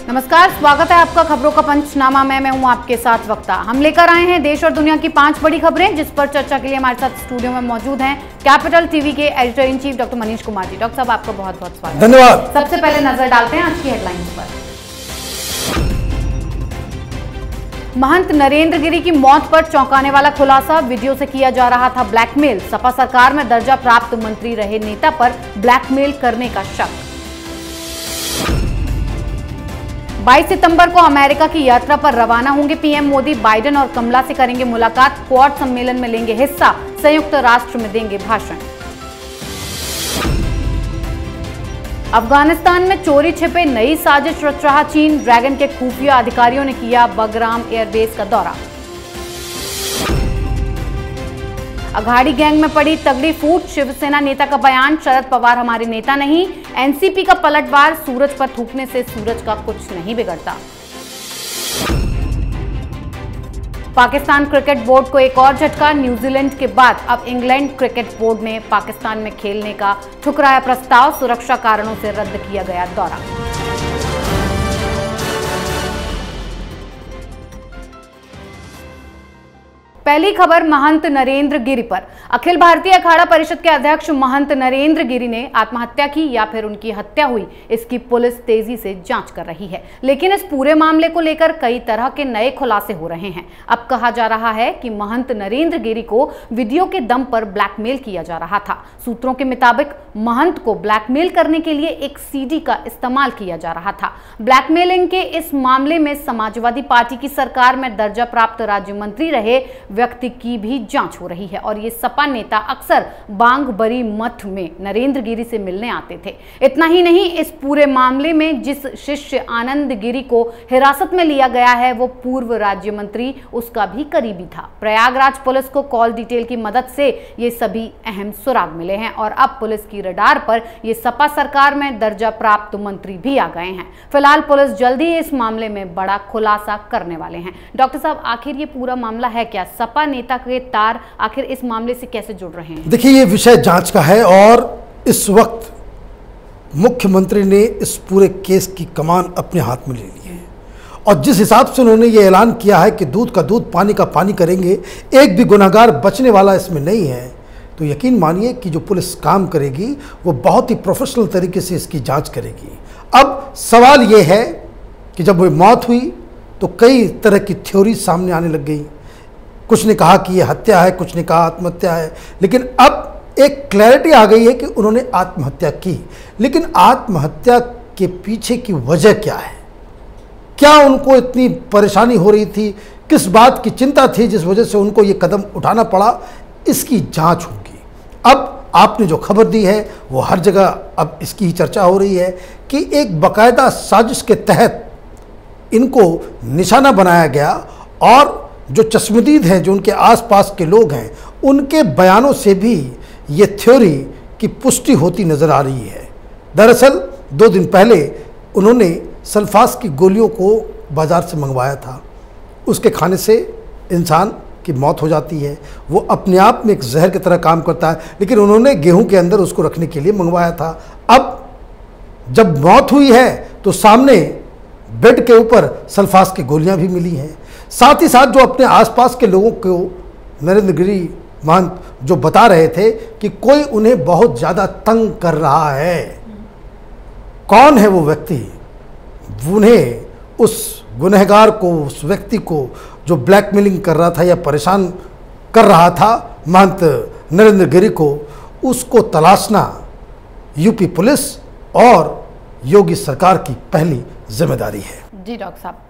नमस्कार, स्वागत है आपका खबरों का पंचनामा में। मैं हूं आपके साथ वक्ता। हम लेकर आए हैं देश और दुनिया की 5 बड़ी खबरें, जिस पर चर्चा के लिए हमारे साथ स्टूडियो में मौजूद हैं कैपिटल टीवी के editor in chief doctor Manish Kumar ji. Doctor साहब, आपका बहुत बहुत स्वागत। धन्यवाद। सबसे पहले नजर डालते हैं आज की हेडलाइंस पर। महंत नरेंद्र गिरी की मौत पर चौंकाने वाला खुलासा, वीडियो से किया जा रहा था ब्लैकमेल। सपा सरकार में दर्जा प्राप्त मंत्री रहे नेता पर ब्लैकमेल करने का शक। 22 सितंबर को अमेरिका की यात्रा पर रवाना होंगे पीएम मोदी। बाइडेन और कमला से करेंगे मुलाकात, क्वाड सम्मेलन में लेंगे हिस्सा, संयुक्त राष्ट्र में देंगे भाषण। अफगानिस्तान में चोरी छिपे नई साजिश रच रहा चीन। ड्रैगन के खुफिया अधिकारियों ने किया बगराम एयरबेस का दौरा। अघाड़ी गैंग में पड़ी तगड़ी फूट, शिवसेना नेता का बयान, शरद पवार हमारे नेता नहीं। एनसीपी का पलटवार, सूरज पर थूकने से सूरज का कुछ नहीं बिगड़ता। पाकिस्तान क्रिकेट बोर्ड को एक और झटका, न्यूजीलैंड के बाद अब इंग्लैंड क्रिकेट बोर्ड ने पाकिस्तान में खेलने का ठुकराया प्रस्ताव। सुरक्षा कारणों से रद्द किया गया दौरा। पहली खबर महंत नरेंद्र गिरी पर। अखिल भारतीय अखाड़ा परिषद के अध्यक्ष महंत नरेंद्र गिरी ने आत्महत्या की या फिर उनकी हत्या हुई, इसकी पुलिस तेजी से जांच कर रही है। लेकिन इस पूरे मामले को लेकर कई तरह के नए खुलासे हो रहे हैं। अब कहा जा रहा है कि महंत नरेंद्र गिरी को वीडियो के दम पर ब्लैकमेल किया जा रहा था। सूत्रों के मुताबिक महंत को ब्लैकमेल करने के लिए एक सीडी का इस्तेमाल किया जा रहा था। ब्लैकमेलिंग के इस मामले में समाजवादी पार्टी की सरकार में दर्जा प्राप्त राज्य मंत्री रहे व्यक्ति की भी जांच हो रही है और ये सपा नेता अक्सर बांगबरी मठ में नरेंद्र गिरी से मिलने आते थे। इतना ही नहीं, इस पूरे मामले में जिस शिष्य आनंद गिरी को हिरासत में लिया गया है वो पूर्व राज्य मंत्री उसका भी करीबी था। प्रयागराज पुलिस को कॉल डिटेल की मदद से ये सभी अहम सुराग मिले हैं और अब पुलिस की रडार पर ये सपा सरकार में दर्जा प्राप्त मंत्री भी आ गए हैं। फिलहाल पुलिस जल्द ही इस मामले में बड़ा खुलासा करने वाले हैं। डॉक्टर साहब, आखिर ये पूरा मामला है क्या? सपा नेता के तार आखिर इस मामले से कैसे जुड़ रहे हैं? देखिए, ये विषय जांच का है और इस वक्त मुख्यमंत्री ने इस पूरे केस की कमान अपने हाथ में ले ली है और जिस हिसाब से उन्होंने ये ऐलान किया है कि दूध का दूध पानी का पानी करेंगे, एक भी गुनहगार बचने वाला इसमें नहीं है, तो यकीन मानिए कि जो पुलिस काम करेगी वो बहुत ही प्रोफेशनल तरीके से इसकी जांच करेगी। अब सवाल ये है कि जब वो मौत हुई तो कई तरह की थ्योरी सामने आने लग गई। कुछ ने कहा कि ये हत्या है, कुछ ने कहा आत्महत्या है, लेकिन अब एक क्लैरिटी आ गई है कि उन्होंने आत्महत्या की। लेकिन आत्महत्या के पीछे की वजह क्या है? क्या उनको इतनी परेशानी हो रही थी? किस बात की चिंता थी जिस वजह से उनको ये कदम उठाना पड़ा? इसकी जांच होगी। अब आपने जो खबर दी है वो हर जगह अब इसकी ही चर्चा हो रही है कि एक बाकायदा साजिश के तहत इनको निशाना बनाया गया और जो चश्मदीद हैं, जो उनके आसपास के लोग हैं, उनके बयानों से भी ये थ्योरी की पुष्टि होती नज़र आ रही है। दरअसल 2 दिन पहले उन्होंने सल्फास की गोलियों को बाज़ार से मंगवाया था। उसके खाने से इंसान की मौत हो जाती है। वो अपने आप में एक जहर की तरह काम करता है, लेकिन उन्होंने गेहूं के अंदर उसको रखने के लिए मंगवाया था। अब जब मौत हुई है तो सामने बेड के ऊपर सल्फास की गोलियां भी मिली हैं। साथ ही साथ जो अपने आसपास के लोगों को नरेंद्र गिरी महंत जो बता रहे थे कि कोई उन्हें बहुत ज़्यादा तंग कर रहा है। कौन है वो व्यक्ति? उन्हें, उस गुनहगार को, उस व्यक्ति को जो ब्लैकमेलिंग कर रहा था या परेशान कर रहा था महंत नरेंद्र गिरी को, उसको तलाशना यूपी पुलिस और योगी सरकार की पहली जिम्मेदारी है। जी डॉक्टर साहब,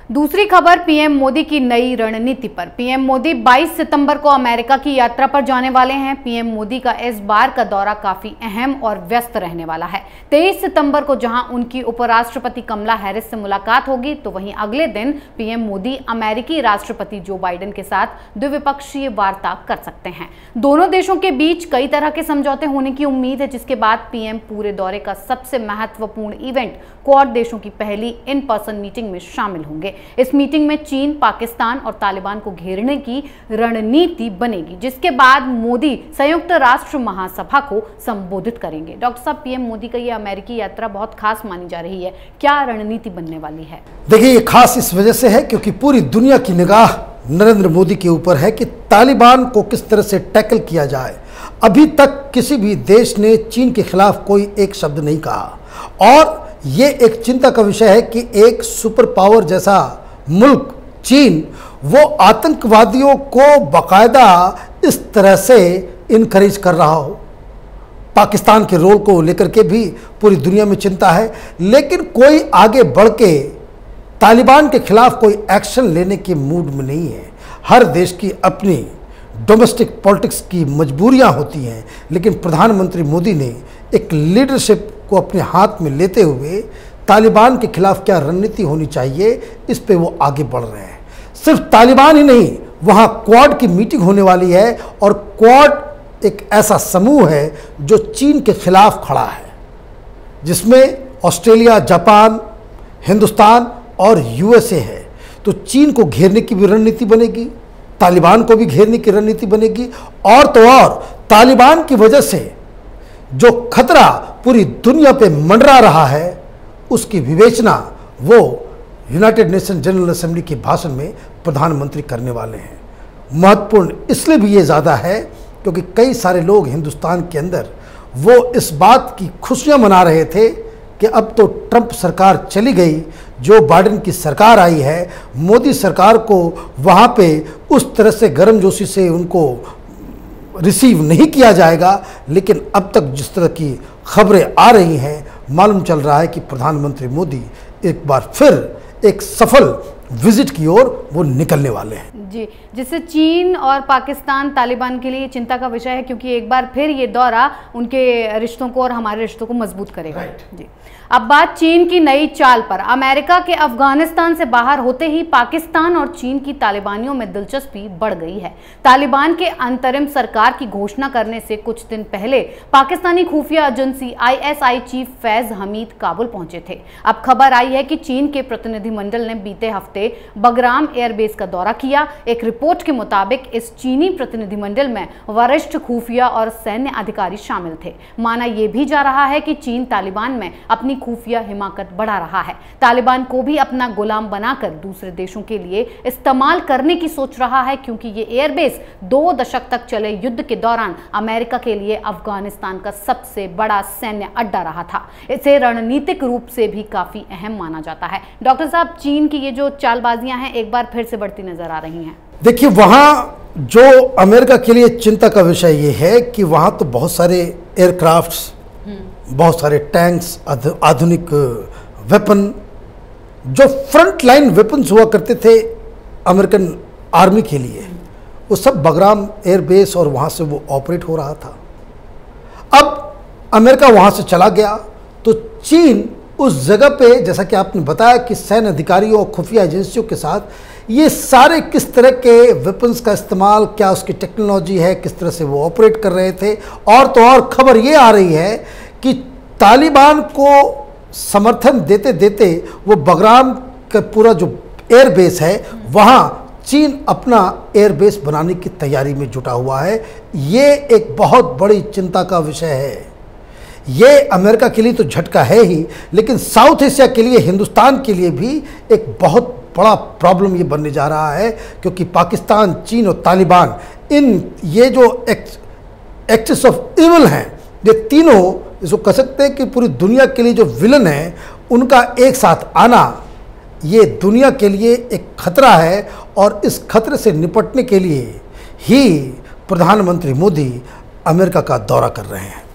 दूसरी खबर पीएम मोदी की नई रणनीति पर। पीएम मोदी 22 सितंबर को अमेरिका की यात्रा पर जाने वाले हैं। पीएम मोदी का इस बार का दौरा काफी अहम और व्यस्त रहने वाला है। 23 सितंबर को जहां उनकी उपराष्ट्रपति कमला हैरिस से मुलाकात होगी, तो वहीं अगले दिन पीएम मोदी अमेरिकी राष्ट्रपति जो बाइडेन के साथ द्विपक्षीय वार्ता कर सकते हैं। दोनों देशों के बीच कई तरह के समझौते होने की उम्मीद है, जिसके बाद पीएम पूरे दौरे का सबसे महत्वपूर्ण इवेंट क्वाड देशों की पहली इन पर्सन मीटिंग में शामिल होंगे। इस मीटिंग में चीन, पाकिस्तान और तालिबान को घेरने की रणनीति बनेगी, जिसके बाद मोदी संयुक्त राष्ट्र महासभा को संबोधित करेंगे। डॉक्टर साहब, पीएम मोदी का ये अमेरिकी यात्रा बहुत खास मानी जा रही है, क्या रणनीति बनने वाली है? देखिए, ये खास इस वजह से है क्योंकि पूरी दुनिया की निगाह नरेंद्र मोदी के ऊपर है कि तालिबान को किस तरह से टैकल किया जाए। अभी तक किसी भी देश ने चीन के खिलाफ कोई एक शब्द नहीं कहा और ये एक चिंता का विषय है कि एक सुपर पावर जैसा मुल्क चीन वो आतंकवादियों को बाकायदा इस तरह से इनकरेज कर रहा हो। पाकिस्तान के रोल को लेकर के भी पूरी दुनिया में चिंता है, लेकिन कोई आगे बढ़ के तालिबान के खिलाफ कोई एक्शन लेने के मूड में नहीं है। हर देश की अपनी डोमेस्टिक पॉलिटिक्स की मजबूरियां होती हैं, लेकिन प्रधानमंत्री मोदी ने एक लीडरशिप को अपने हाथ में लेते हुए तालिबान के खिलाफ क्या रणनीति होनी चाहिए, इस पे वो आगे बढ़ रहे हैं। सिर्फ तालिबान ही नहीं, वहाँ क्वाड की मीटिंग होने वाली है और क्वाड एक ऐसा समूह है जो चीन के खिलाफ खड़ा है, जिसमें ऑस्ट्रेलिया, जापान, हिंदुस्तान और यूएसए है। तो चीन को घेरने की भी रणनीति बनेगी, तालिबान को भी घेरने की रणनीति बनेगी और तो और तालिबान की वजह से जो खतरा पूरी दुनिया पे मंडरा रहा है उसकी विवेचना वो यूनाइटेड नेशन जनरल असेंबली के भाषण में प्रधानमंत्री करने वाले हैं। महत्वपूर्ण इसलिए भी ये ज़्यादा है क्योंकि कई सारे लोग हिंदुस्तान के अंदर वो इस बात की खुशियां मना रहे थे कि अब तो ट्रंप सरकार चली गई, जो बाइडेन की सरकार आई है, मोदी सरकार को वहाँ पे उस तरह से गर्मजोशी से उनको रिसीव नहीं किया जाएगा। लेकिन अब तक जिस तरह की खबरें आ रही हैं, मालूम चल रहा है कि प्रधानमंत्री मोदी एक बार फिर एक सफल विजिट की ओर वो निकलने वाले हैं। जी, जिससे चीन और पाकिस्तान, तालिबान के लिए चिंता का विषय है क्योंकि एक बार फिर ये दौरा उनके रिश्तों को और हमारे रिश्तों को मजबूत करेगा। जी, अब बात चीन की नई चाल पर। अमेरिका के अफगानिस्तान से बाहर होते ही पाकिस्तान और चीन की तालिबानियों में दिलचस्पी बढ़ गई है। तालिबान के अंतरिम सरकार की घोषणा करने से कुछ दिन पहले पाकिस्तानी खुफिया agency ISI chief Faiz Hamid Kabul पहुंचे थे। अब खबर आई है कि चीन के प्रतिनिधिमंडल ने बीते हफ्ते बगराम एयरबेस का दौरा किया। एक रिपोर्ट के मुताबिक इस चीनी प्रतिनिधिमंडल में वरिष्ठ खुफिया और सैन्य अधिकारी शामिल थे। माना यह भी जा रहा है कि चीन तालिबान में अपनी खुफिया हिमाकत बढ़ा रहा है, तालिबान को भी अपना गुलाम बनाकर दूसरे देशों के लिए इस्तेमाल करने की सोच रहा है, क्योंकि ये एयरबेस 2 दशक तक चले युद्ध के दौरान अमेरिका के लिए अफगानिस्तान का सबसे बड़ा सैन्य अड्डा रहा था। इसे रणनीतिक रूप से भी काफी अहम माना जाता है। डॉक्टर साहब, चीन की ये जो चालबाजियां हैं एक बार फिर से बढ़ती नजर आ रही हैं। देखिए, वहाँ जो अमेरिका के लिए चिंता का विषय ये है कि वहाँ तो बहुत सारे एयरक्राफ्ट्स, बहुत सारे टैंक्स, आधुनिक वेपन, जो फ्रंट लाइन वेपन्स हुआ करते थे अमेरिकन आर्मी के लिए, वो सब बगराम एयरबेस और वहाँ से वो ऑपरेट हो रहा था। अब अमेरिका वहाँ से चला गया तो चीन उस जगह पे, जैसा कि आपने बताया कि सैन्य अधिकारियों और खुफिया एजेंसियों के साथ ये सारे किस तरह के वेपन्स का इस्तेमाल, क्या उसकी टेक्नोलॉजी है, किस तरह से वो ऑपरेट कर रहे थे। और तो और खबर ये आ रही है कि तालिबान को समर्थन देते देते वो बगराम का पूरा जो एयरबेस है वहाँ चीन अपना एयरबेस बनाने की तैयारी में जुटा हुआ है। ये एक बहुत बड़ी चिंता का विषय है। ये अमेरिका के लिए तो झटका है ही, लेकिन साउथ एशिया के लिए, हिंदुस्तान के लिए भी एक बहुत बड़ा प्रॉब्लम ये बनने जा रहा है, क्योंकि पाकिस्तान, चीन और तालिबान, इन ये जो एक्सेस ऑफ इविल हैं, ये तीनों इसको कह सकते हैं कि पूरी दुनिया के लिए जो विलन है, उनका एक साथ आना ये दुनिया के लिए एक खतरा है। और इस खतरे से निपटने के लिए ही प्रधानमंत्री मोदी अमेरिका का दौरा कर रहे हैं।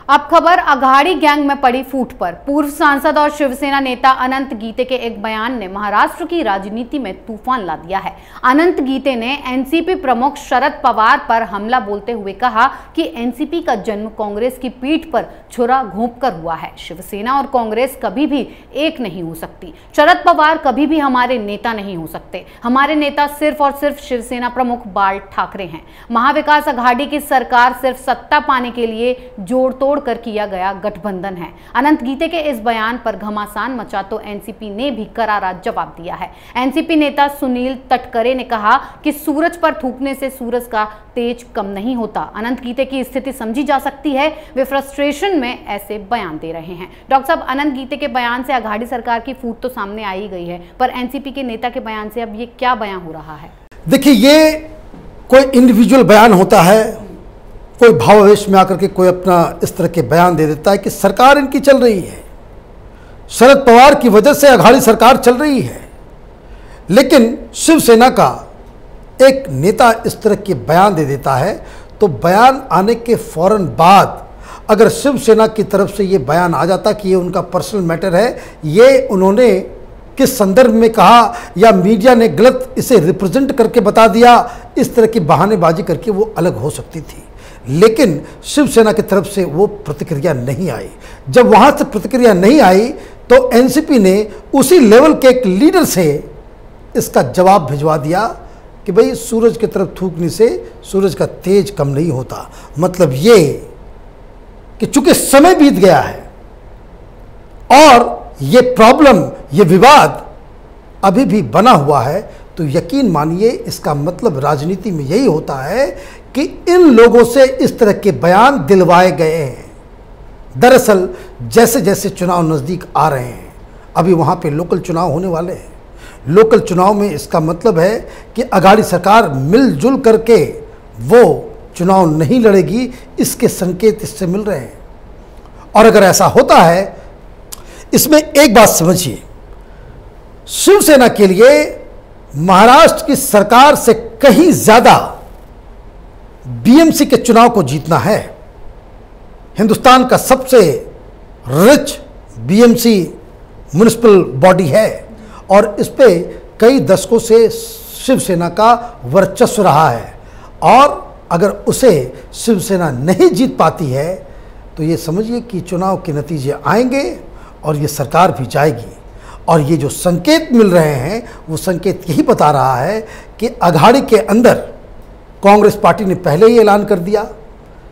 अब खबर अघाड़ी गैंग में पड़ी फूट पर। पूर्व सांसद और शिवसेना नेता अनंत गीते के एक बयान ने महाराष्ट्र की राजनीति में तूफान ला दिया है। अनंत गीते ने एनसीपी प्रमुख शरद पवार पर हमला बोलते हुए कहा कि एनसीपी का जन्म कांग्रेस की पीठ पर छुरा घोंपकर हुआ है। शिवसेना और कांग्रेस कभी भी एक नहीं हो सकती। शरद पवार कभी भी हमारे नेता नहीं हो सकते। हमारे नेता सिर्फ और सिर्फ शिवसेना प्रमुख बाल ठाकरे हैं। महाविकास अघाड़ी की सरकार सिर्फ सत्ता पाने के लिए जोड़ तोड़ तोड़कर किया गया गठबंधन है। अनंत गीते के इस बयान पर घमासान मचा तो एनसीपी ने भी करारा जवाब दिया है। एनसीपी नेता सुनील तटकरे ने कहा कि सूरज पर थूकने से सूरज का तेज कम नहीं होता। अनंत गीते की स्थिति समझी जा सकती है, वे फ्रस्ट्रेशन में ऐसे बयान दे रहे हैं। डॉक्टर साहब, अनंत गीते के बयान से अघाड़ी सरकार की फूट तो सामने आ ही गई है, पर एनसीपी के नेता के बयान से अब ये क्या बयान हो रहा है? देखिए, ये कोई इंडिविजुअल बयान होता है, कोई भावावेश में आकर के कोई अपना इस तरह के बयान दे देता है कि सरकार इनकी चल रही है, शरद पवार की वजह से अघाड़ी सरकार चल रही है। लेकिन शिवसेना का एक नेता इस तरह के बयान दे देता है तो बयान आने के फौरन बाद अगर शिवसेना की तरफ से ये बयान आ जाता कि ये उनका पर्सनल मैटर है, ये उन्होंने किस संदर्भ में कहा या मीडिया ने गलत इसे रिप्रेजेंट करके बता दिया, इस तरह की बहानेबाजी करके वो अलग हो सकती थी। लेकिन शिवसेना की तरफ से वो प्रतिक्रिया नहीं आई। जब वहाँ से प्रतिक्रिया नहीं आई तो एनसीपी ने उसी लेवल के एक लीडर से इसका जवाब भिजवा दिया कि भाई सूरज की तरफ थूकने से सूरज का तेज कम नहीं होता। मतलब ये कि चूंकि समय बीत गया है और ये प्रॉब्लम, ये विवाद अभी भी बना हुआ है, तो यकीन मानिए इसका मतलब राजनीति में यही होता है कि इन लोगों से इस तरह के बयान दिलवाए गए हैं। दरअसल जैसे जैसे चुनाव नज़दीक आ रहे हैं, अभी वहाँ पे लोकल चुनाव होने वाले हैं। लोकल चुनाव में इसका मतलब है कि अघाड़ी सरकार मिलजुल करके वो चुनाव नहीं लड़ेगी, इसके संकेत इससे मिल रहे हैं। और अगर ऐसा होता है, इसमें एक बात समझिए, शिवसेना के लिए महाराष्ट्र की सरकार से कहीं ज्यादा बीएमसी के चुनाव को जीतना है। हिंदुस्तान का सबसे रिच बीएमसी म्युनिसिपल बॉडी है और इस पे कई दशकों से शिवसेना का वर्चस्व रहा है। और अगर उसे शिवसेना नहीं जीत पाती है तो ये समझिए कि चुनाव के नतीजे आएंगे और ये सरकार भी जाएगी। और ये जो संकेत मिल रहे हैं वो संकेत यही बता रहा है कि अघाड़ी के अंदर कांग्रेस पार्टी ने पहले ही ऐलान कर दिया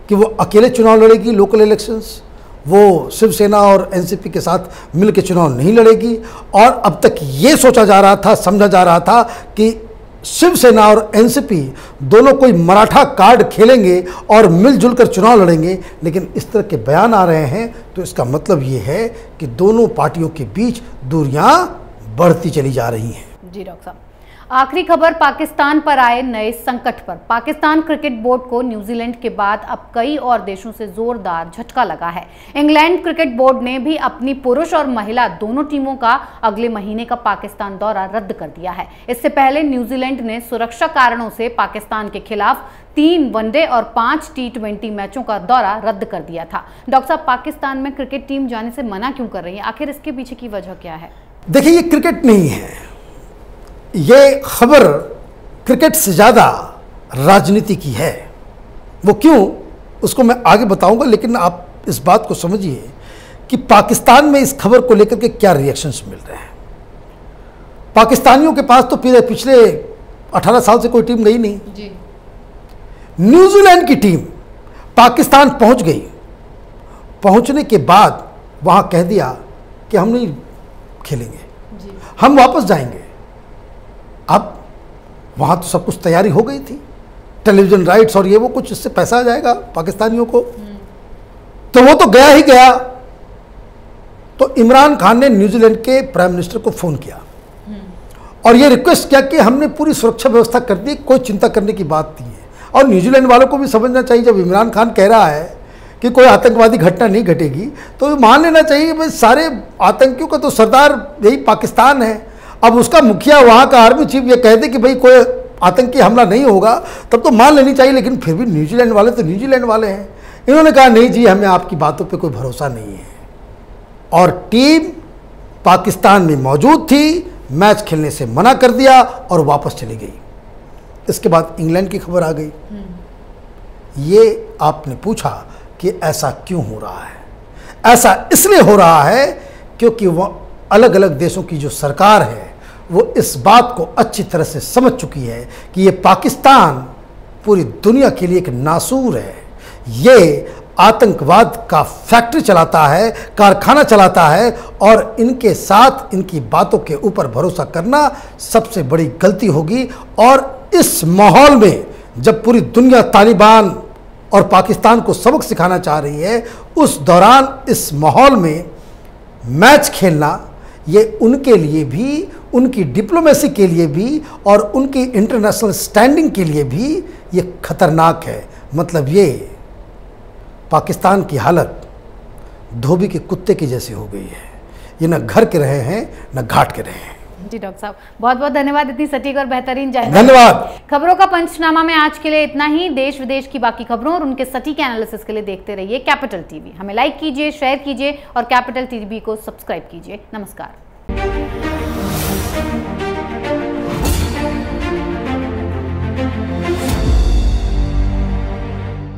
कि वो अकेले चुनाव लड़ेगी, लोकल इलेक्शंस, वो शिवसेना और एनसीपी के साथ मिलकर चुनाव नहीं लड़ेगी। और अब तक ये सोचा जा रहा था, समझा जा रहा था कि शिवसेना और एनसीपी दोनों कोई मराठा कार्ड खेलेंगे और मिलजुल कर चुनाव लड़ेंगे। लेकिन इस तरह के बयान आ रहे हैं तो इसका मतलब ये है कि दोनों पार्टियों के बीच दूरियां बढ़ती चली जा रही हैं। जी डॉक्टर साहब, आखिरी खबर पाकिस्तान पर आए नए संकट पर। पाकिस्तान क्रिकेट बोर्ड को न्यूजीलैंड के बाद अब कई और देशों से जोरदार झटका लगा है। इंग्लैंड क्रिकेट बोर्ड ने भी अपनी पुरुष और महिला दोनों टीमों का अगले महीने का पाकिस्तान दौरा रद्द कर दिया है। इससे पहले न्यूजीलैंड ने सुरक्षा कारणों से पाकिस्तान के खिलाफ 3 वनडे और 5 T20 मैचों का दौरा रद्द कर दिया था। डॉक्टर साहब, पाकिस्तान में क्रिकेट टीम जाने से मना क्यों कर रही है? आखिर इसके पीछे की वजह क्या है? देखिए, ये क्रिकेट नहीं है, ये खबर क्रिकेट से ज़्यादा राजनीति की है। वो क्यों, उसको मैं आगे बताऊंगा, लेकिन आप इस बात को समझिए कि पाकिस्तान में इस खबर को लेकर के क्या रिएक्शंस मिल रहे हैं। पाकिस्तानियों के पास तो पिछले 18 साल से कोई टीम गई नहीं जी। न्यूजीलैंड की टीम पाकिस्तान पहुंच गई, पहुंचने के बाद वहां कह दिया कि हम नहीं खेलेंगे जी, हम वापस जाएंगे। अब वहाँ तो सब कुछ तैयारी हो गई थी, टेलीविज़न राइट्स और ये वो कुछ, इससे पैसा आ जाएगा पाकिस्तानियों को, तो वो तो गया ही गया। तो इमरान खान ने न्यूजीलैंड के प्राइम मिनिस्टर को फ़ोन किया और ये रिक्वेस्ट किया कि हमने पूरी सुरक्षा व्यवस्था कर दी, कोई चिंता करने की बात नहीं है। और न्यूजीलैंड वालों को भी समझना चाहिए, जब इमरान खान कह रहा है कि कोई आतंकवादी घटना नहीं घटेगी तो मान लेना चाहिए भाई सारे आतंकियों का तो सरदार यही पाकिस्तान है। अब उसका मुखिया, वहाँ का आर्मी चीफ ये कह दे कि भाई कोई आतंकी हमला नहीं होगा, तब तो मान लेनी चाहिए। लेकिन फिर भी न्यूजीलैंड वाले तो न्यूजीलैंड वाले हैं, इन्होंने कहा नहीं जी, हमें आपकी बातों पे कोई भरोसा नहीं है। और टीम पाकिस्तान में मौजूद थी, मैच खेलने से मना कर दिया और वापस चली गई। इसके बाद इंग्लैंड की खबर आ गई। ये आपने पूछा कि ऐसा क्यों हो रहा है? ऐसा इसलिए हो रहा है क्योंकि वह अलग अलग देशों की जो सरकार है वो इस बात को अच्छी तरह से समझ चुकी है कि ये पाकिस्तान पूरी दुनिया के लिए एक नासूर है। ये आतंकवाद का फैक्ट्री चलाता है, कारखाना चलाता है, और इनके साथ इनकी बातों के ऊपर भरोसा करना सबसे बड़ी गलती होगी। और इस माहौल में जब पूरी दुनिया तालिबान और पाकिस्तान को सबक सिखाना चाह रही है, उस दौरान इस माहौल में मैच खेलना ये उनके लिए भी, उनकी डिप्लोमेसी के लिए भी और उनकी इंटरनेशनल स्टैंडिंग के लिए भी ये खतरनाक है। मतलब ये पाकिस्तान की हालत धोबी के कुत्ते की जैसी हो गई है। ये न घर के रहे हैं न घाट के रहे हैं। जी डॉक्टर साहब, बहुत बहुत धन्यवाद इतनी सटीक और बेहतरीन जानकारी। धन्यवाद। खबरों का पंचनामा में आज के लिए इतना ही। देश विदेश की बाकी खबरों और उनके सटीक एनालिसिस के लिए देखते रहिए कैपिटल टीवी। हमें लाइक कीजिए, शेयर कीजिए और कैपिटल टीवी को सब्सक्राइब कीजिए। नमस्कार।